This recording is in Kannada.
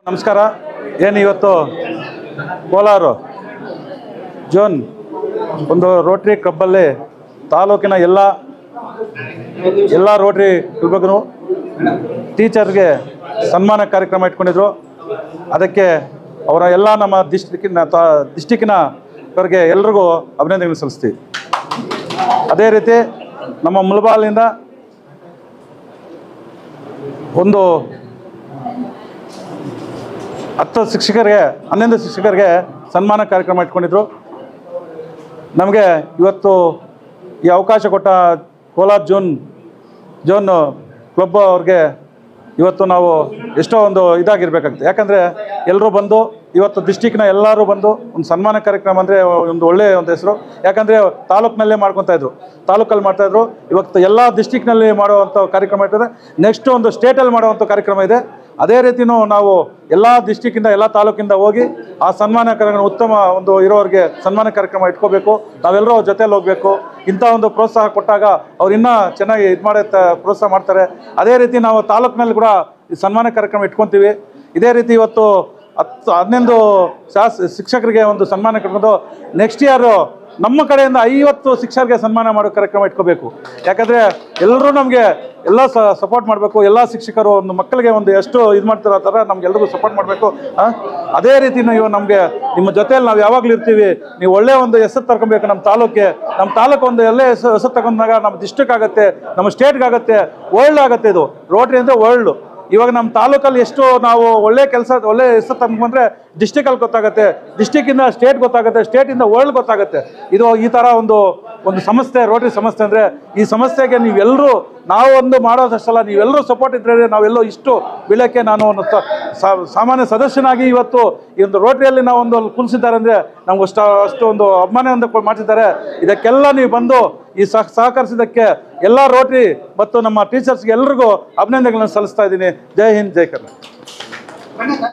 ನಮಸ್ಕಾರ. ಏನು ಇವತ್ತು ಕೋಲಾರ ಜೋನ್ ಒಂದು ರೋಟ್ರಿ ಕ್ಲಬ್ಬಲ್ಲಿ ತಾಲೂಕಿನ ಎಲ್ಲ ರೋಟ್ರಿ ಕ್ಲಬ್ಗೂ ಟೀಚರ್ಗೆ ಸನ್ಮಾನ ಕಾರ್ಯಕ್ರಮ ಇಟ್ಕೊಂಡಿದ್ರು. ಅದಕ್ಕೆ ಅವರ ಎಲ್ಲ ನಮ್ಮ ಡಿಸ್ಟಿಕ್ಕಿನವರಿಗೆ ಎಲ್ರಿಗೂ ಅಭಿನಂದನೆ ಸಲ್ಲಿಸ್ತೀವಿ. ಅದೇ ರೀತಿ ನಮ್ಮ ಮುಳಬಾಗಿಲಿಂದ ಒಂದು 10 ಶಿಕ್ಷಕರಿಗೆ 11 ಶಿಕ್ಷಕರಿಗೆ ಸನ್ಮಾನ ಕಾರ್ಯಕ್ರಮ ಇಟ್ಕೊಂಡಿದ್ರು. ನಮಗೆ ಇವತ್ತು ಈ ಅವಕಾಶ ಕೊಟ್ಟ ಕೋಲಾರ ಜೋನ್ ಕ್ಲಬ್ ಅವ್ರಿಗೆ ಇವತ್ತು ನಾವು ಎಷ್ಟೋ ಒಂದು ಇದಾಗಿರ್ಬೇಕಾಗ್ತದೆ. ಯಾಕಂದರೆ ಎಲ್ಲರೂ ಬಂದು ಇವತ್ತು ಡಿಸ್ಟಿಕ್ನ ಎಲ್ಲರೂ ಬಂದು ಒಂದು ಸನ್ಮಾನ ಕಾರ್ಯಕ್ರಮ ಅಂದರೆ ಒಂದು ಒಳ್ಳೆಯ ಒಂದು ಹೆಸರು. ಯಾಕಂದರೆ ತಾಲೂಕಿನಲ್ಲೇ ಮಾಡ್ಕೊತಾಯಿದ್ರು, ತಾಲೂಕಲ್ಲಿ ಮಾಡ್ತಾಯಿದ್ರು. ಇವತ್ತು ಎಲ್ಲ ಡಿಸ್ಟಿಕ್ನಲ್ಲಿ ಮಾಡುವಂಥ ಕಾರ್ಯಕ್ರಮ ಇರ್ತದೆ. ನೆಕ್ಸ್ಟ್ ಒಂದು ಸ್ಟೇಟಲ್ಲಿ ಮಾಡುವಂಥ ಕಾರ್ಯಕ್ರಮ ಇದೆ. ಅದೇ ರೀತಿಯೂ ನಾವು ಎಲ್ಲ ಡಿಸ್ಟಿಕ್ಕಿಂದ ಎಲ್ಲ ತಾಲೂಕಿಂದ ಹೋಗಿ ಆ ಸನ್ಮಾನ ಕಾರ್ಯಕ್ರಮ ಉತ್ತಮ ಒಂದು ಇರೋರಿಗೆ ಸನ್ಮಾನ ಕಾರ್ಯಕ್ರಮ ಇಟ್ಕೋಬೇಕು. ನಾವೆಲ್ಲರೂ ಜೊತೆಯಲ್ಲಿ ಹೋಗಬೇಕು. ಇಂಥ ಒಂದು ಪ್ರೋತ್ಸಾಹ ಕೊಟ್ಟಾಗ ಅವ್ರು ಇನ್ನೂ ಚೆನ್ನಾಗಿ ಪ್ರೋತ್ಸಾಹ ಮಾಡ್ತಾರೆ. ಅದೇ ರೀತಿ ನಾವು ತಾಲೂಕಿನಲ್ಲಿ ಕೂಡ ಈ ಸನ್ಮಾನ ಕಾರ್ಯಕ್ರಮ ಇಟ್ಕೊತೀವಿ. ಇದೇ ರೀತಿ ಇವತ್ತು 11 ಶಿಕ್ಷಕರಿಗೆ ಒಂದು ಸನ್ಮಾನ ಕಟ್ಕೊಂಡು ನೆಕ್ಸ್ಟ್ ಇಯರು ನಮ್ಮ ಕಡೆಯಿಂದ 50 ಶಿಕ್ಷಕರಿಗೆ ಸನ್ಮಾನ ಮಾಡೋ ಕಾರ್ಯಕ್ರಮ ಇಟ್ಕೋಬೇಕು. ಯಾಕಂದರೆ ಎಲ್ಲರೂ ನಮಗೆ ಎಲ್ಲ ಸಪೋರ್ಟ್ ಮಾಡಬೇಕು. ಎಲ್ಲ ಶಿಕ್ಷಕರು ಒಂದು ಮಕ್ಕಳಿಗೆ ಒಂದು ಎಷ್ಟು ಇದು ಮಾಡ್ತಿರೋ ಆ ಥರ ನಮ್ಗೆಲ್ರಿಗೂ ಸಪೋರ್ಟ್ ಮಾಡಬೇಕು. ಅದೇ ರೀತಿ ನೀವು ನಮಗೆ ನಿಮ್ಮ ಜೊತೆಯಲ್ಲಿ ನಾವು ಯಾವಾಗಲೂ ಇರ್ತೀವಿ. ನೀವು ಒಳ್ಳೆಯ ಒಂದು ಹೆಸರು ತರ್ಕೊಬೇಕು. ನಮ್ಮ ತಾಲೂಕು ಒಂದು ಒಳ್ಳೆಯ ಹೆಸರು ತಗೊಂಡಾಗ ನಮ್ಮ ಡಿಸ್ಟ್ರಿಕ್ಟ್ ಆಗುತ್ತೆ, ನಮ್ಮ ಸ್ಟೇಟ್ಗೆ ಆಗುತ್ತೆ, ವರ್ಲ್ಡ್ ಆಗುತ್ತೆ. ಇದು ರೋಟ್ರಿ ಅಂದರೆ ವರ್ಲ್ಡು. ಇವಾಗ ನಮ್ಮ ತಾಲೂಕಲ್ಲಿ ಎಷ್ಟು ನಾವು ಒಳ್ಳೆ ಹೆಸರು ತಂದ್ಕೊಂಡ್ರೆ ಡಿಸ್ಟಿಕಲ್ಲಿ ಗೊತ್ತಾಗುತ್ತೆ, ಡಿಸ್ಟಿಕ್ಕಿಂದ ಸ್ಟೇಟ್ ಗೊತ್ತಾಗುತ್ತೆ, ಸ್ಟೇಟಿಂದ ವರ್ಲ್ಡ್ ಗೊತ್ತಾಗುತ್ತೆ. ಇದು ಈ ಥರ ಒಂದು ಸಂಸ್ಥೆ ರೋಟ್ರಿ ಸಂಸ್ಥೆ ಅಂದರೆ ಈ ಸಂಸ್ಥೆಗೆ ನೀವೆಲ್ಲರೂ ನಾವು ಒಂದು ಮಾಡೋದಷ್ಟಲ್ಲ, ನೀವೆಲ್ಲರೂ ಸಪೋರ್ಟ್ ಇದ್ದರೆ ನಾವೆಲ್ಲೋ ಇಷ್ಟು ಬೀಳಕ್ಕೆ ನಾನು ಒಂದು ಸಾಮಾನ್ಯ ಸದಸ್ಯನಾಗಿ ಇವತ್ತು ಈ ಒಂದು ರೋಟ್ರಿಯಲ್ಲಿ ನಾವು ಒಂದು ಕುಳಿಸಿದ್ದಾರೆ ಅಂದರೆ ನಮ್ಗೆ ಅಷ್ಟು ಒಂದು ಅಭಿಮಾನ ಮಾಡ್ತಿದ್ದಾರೆ. ಇದಕ್ಕೆಲ್ಲ ನೀವು ಬಂದು ಈ ಸಹಕರಿಸಿದ್ದಕ್ಕೆ ಎಲ್ಲ ರೋಟ್ರಿ ಮತ್ತು ನಮ್ಮ ಟೀಚರ್ಸ್ಗೆ ಎಲ್ರಿಗೂ ಅಭಿನಂದನೆಗಳನ್ನು ಸಲ್ಲಿಸ್ತಾ ಇದ್ದೀನಿ. ಜೈ ಹಿಂದ್, ಜೈ ಕರ್ನಾಟಕ.